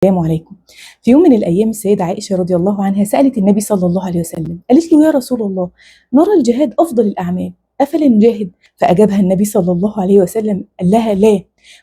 السلام عليكم. في يوم من الأيام السيدة عائشة رضي الله عنها سألت النبي صلى الله عليه وسلم، قالت له: يا رسول الله، نرى الجهاد أفضل الأعمال، أفلا نجاهد؟ فأجابها النبي صلى الله عليه وسلم قال لها: لا،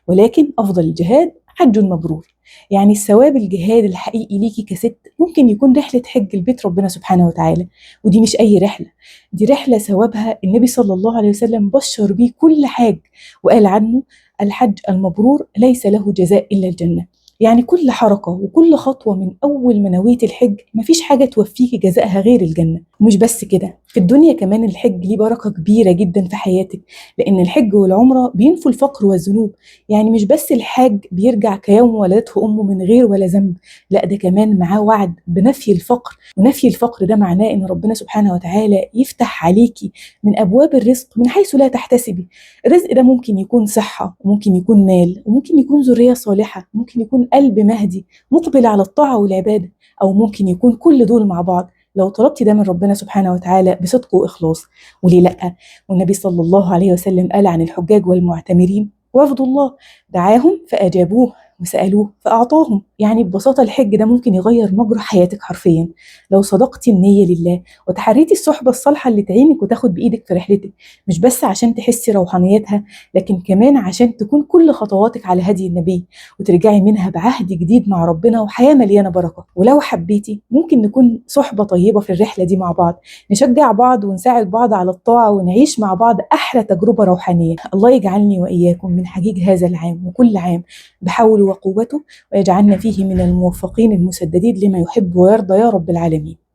ولكن أفضل الجهاد حج مبرور. يعني الثواب الجهاد الحقيقي ليكي كست ممكن يكون رحلة حج لبيت ربنا سبحانه وتعالى، ودي مش أي رحلة، دي رحلة ثوابها النبي صلى الله عليه وسلم بشر بيه كل حاج، وقال عنه: الحج المبرور ليس له جزاء إلا الجنة. يعني كل حركة وكل خطوة من أول ما نويت الحج مفيش حاجة توفيكي جزائها غير الجنة. ومش بس كده، في الدنيا كمان الحج ليه بركة كبيرة جدا في حياتك، لأن الحج والعمرة بينفوا الفقر والذنوب. يعني مش بس الحاج بيرجع كيوم ولدته أمه من غير ولا ذنب، لا ده كمان معاه وعد بنفي الفقر، ونفي الفقر ده معناه إن ربنا سبحانه وتعالى يفتح عليكي من أبواب الرزق من حيث لا تحتسبي. الرزق ده ممكن يكون صحة، وممكن يكون مال، وممكن يكون ذرية صالحة، ممكن يكون قلب مهدي مقبل على الطاعة والعبادة، أو ممكن يكون كل دول مع بعض لو طلبتي ده من ربنا سبحانه وتعالى بصدق وإخلاص. وليه لأ؟ والنبي صلى الله عليه وسلم قال عن الحجاج والمعتمرين: وفد الله دعاهم فأجابوه وسألوه فأعطاهم. يعني ببساطة الحج ده ممكن يغير مجرى حياتك حرفيا لو صدقتي النية لله وتحريتي الصحبة الصالحة اللي تعينك وتاخد بإيدك في رحلتك، مش بس عشان تحسي روحانيتها، لكن كمان عشان تكون كل خطواتك على هدي النبي، وترجعي منها بعهد جديد مع ربنا وحياة مليانة بركة. ولو حبيتي ممكن نكون صحبة طيبة في الرحلة دي مع بعض، نشجع بعض ونساعد بعض على الطاعة ونعيش مع بعض أحلى تجربة روحانية. الله يجعلني وإياكم من حجيج هذا العام وكل عام بحوله وقوته، ويجعلنا فيه من الموفقين المسددين لما يحب ويرضى يا رب العالمين.